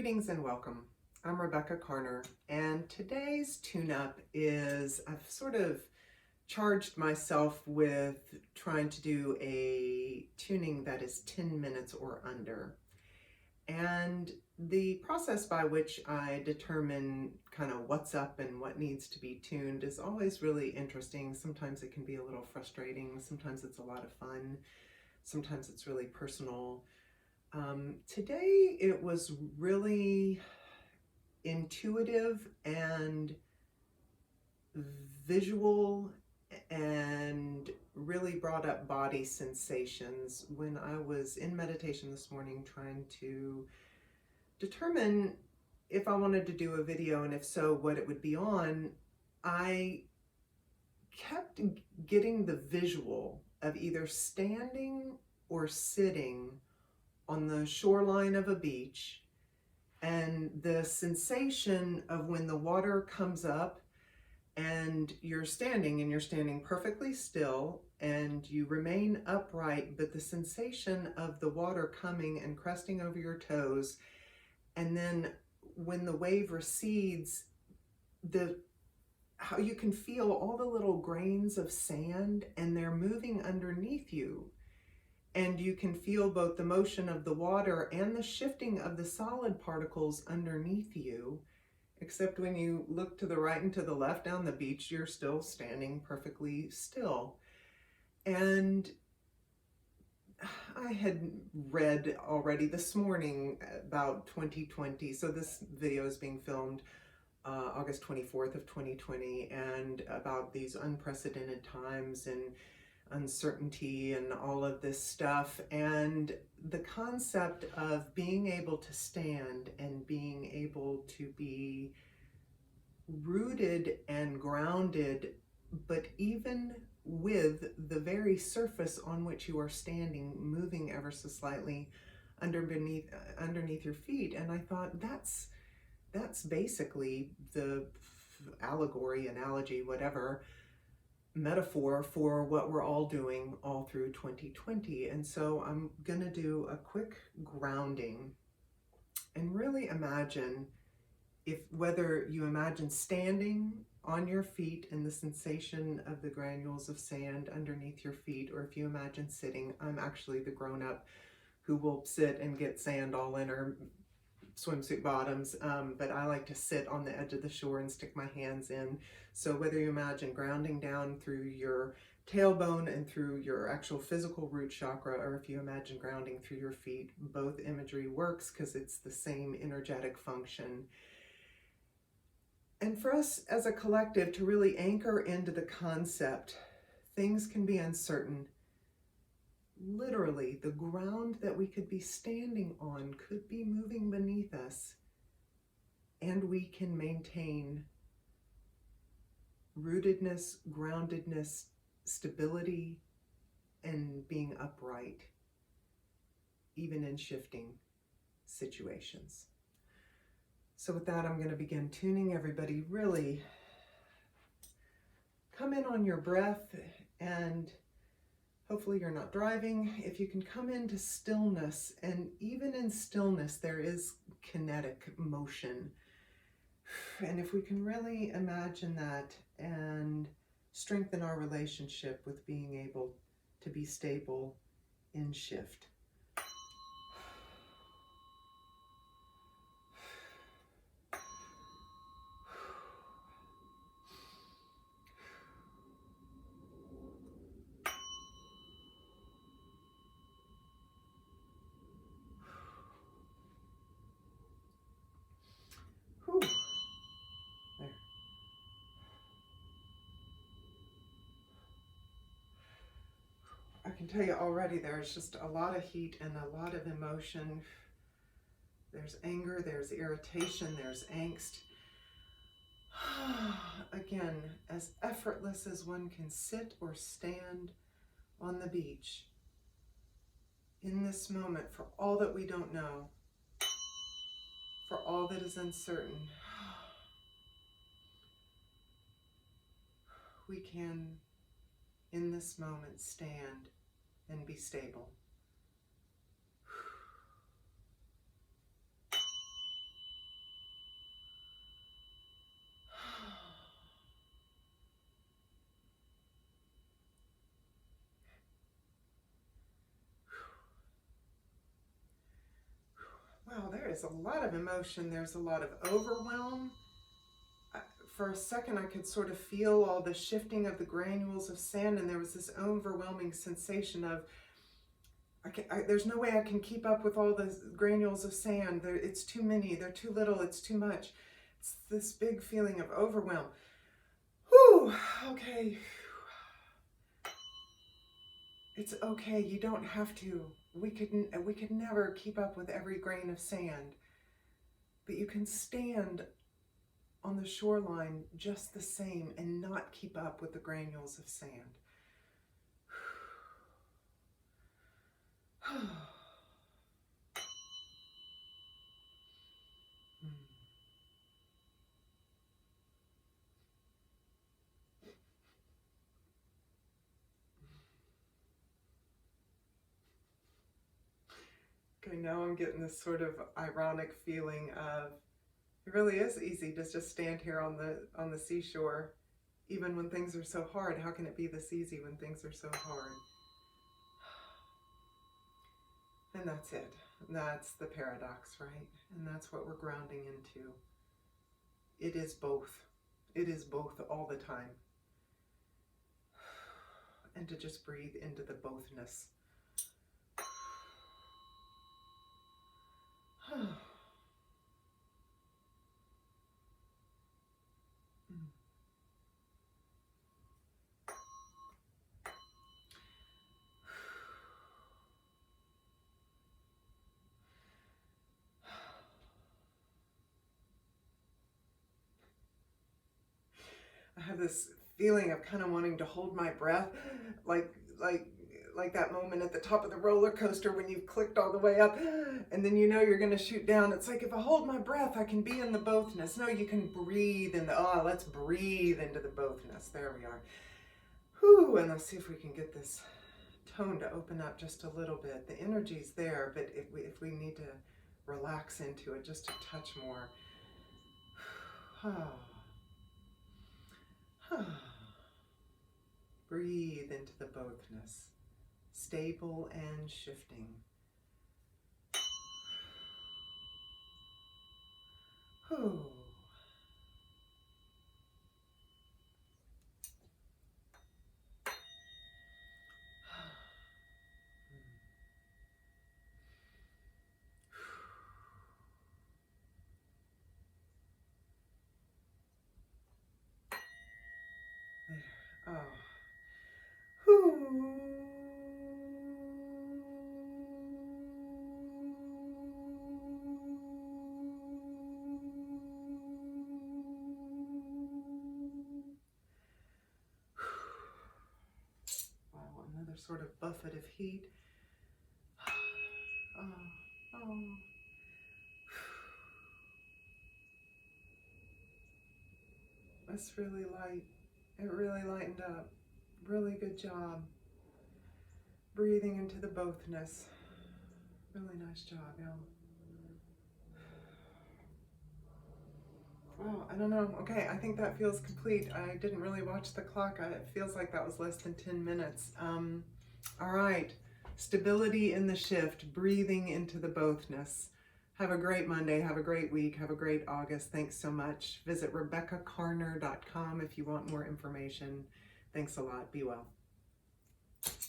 Greetings and welcome. I'm Rebecca Carner, and today's tune-up is I've sort of charged myself with trying to do a tuning that is 10 minutes or under. And the process by which I determine kind of what's up and what needs to be tuned is always really interesting. Sometimes it can be a little frustrating, sometimes it's a lot of fun, sometimes it's really personal. Today it was really intuitive and visual and really brought up body sensations when I was in meditation this morning trying to determine if I wanted to do a video, and if so, what it would be on. I kept getting the visual of either standing or sitting on the shoreline of a beach, and the sensation of when the water comes up and you're standing perfectly still and you remain upright, but the sensation of the water coming and cresting over your toes, and then when the wave recedes, how you can feel all the little grains of sand and they're moving underneath you. And you can feel both the motion of the water and the shifting of the solid particles underneath you, except when you look to the right and to the left down the beach, you're still standing perfectly still. And I had read already this morning about 2020. So this video is being filmed August 24th of 2020, and about these unprecedented times and uncertainty and all of this stuff, and the concept of being able to stand and being able to be rooted and grounded, but even with the very surface on which you are standing moving ever so slightly underneath your feet. And I thought that's basically the analogy, whatever, metaphor for what we're all doing all through 2020. And so I'm going to do a quick grounding and really imagine, whether you imagine standing on your feet and the sensation of the granules of sand underneath your feet, or if you imagine sitting. I'm actually the grown-up who will sit and get sand all in her swimsuit bottoms, but I like to sit on the edge of the shore and stick my hands in. So whether you imagine grounding down through your tailbone and through your actual physical root chakra, or if you imagine grounding through your feet, both imagery works because it's the same energetic function. And for us as a collective to really anchor into the concept, things can be uncertain. Literally, the ground that we could be standing on could be moving beneath us, and we can maintain rootedness, groundedness, stability, and being upright, even in shifting situations. So with that, I'm going to begin tuning. Everybody, really come in on your breath, and hopefully you're not driving. If you can come into stillness, and even in stillness there is kinetic motion. And if we can really imagine that and strengthen our relationship with being able to be stable in shift. Whew. There. I can tell you already there's just a lot of heat and a lot of emotion. There's anger, there's irritation, there's angst. Again, as effortless as one can sit or stand on the beach in this moment, for all that we don't know, for all that is uncertain, we can, in this moment, stand and be stable. Wow, there is a lot of emotion. There's a lot of overwhelm. For a second, I could sort of feel all the shifting of the granules of sand, and there was this overwhelming sensation of, there's no way I can keep up with all the granules of sand. It's too many, they're too little, it's too much. It's this big feeling of overwhelm. Whew, okay. It's okay, you don't have to. We could never keep up with every grain of sand. But you can stand on the shoreline just the same and not keep up with the granules of sand. Okay, now I'm getting this sort of ironic feeling of, it really is easy to just stand here on the seashore, even when things are so hard. How can it be this easy when things are so hard? And that's it. That's the paradox, right? And that's what we're grounding into. It is both. It is both all the time. And to just breathe into the bothness. I have this feeling of kind of wanting to hold my breath, like that moment at the top of the roller coaster when you've clicked all the way up and then you know you're going to shoot down. It's like, if I hold my breath, I can be in the bothness. No, you can breathe in the, let's breathe into the bothness. There we are. Whew, and let's see if we can get this tone to open up just a little bit. The energy's there, but if we need to relax into it just a touch more. Breathe into the bothness, stable and shifting. Whew. There. Oh. Whew. Wow, another sort of buffet of heat. Oh. That's really light. It really lightened up. Really good job. Breathing into the bothness. Really nice job, y'all. Oh, I don't know. Okay, I think that feels complete. I didn't really watch the clock. It feels like that was less than 10 minutes. All right. Stability in the shift. Breathing into the bothness. Have a great Monday. Have a great week. Have a great August. Thanks so much. Visit RebeccaCarner.com if you want more information. Thanks a lot. Be well.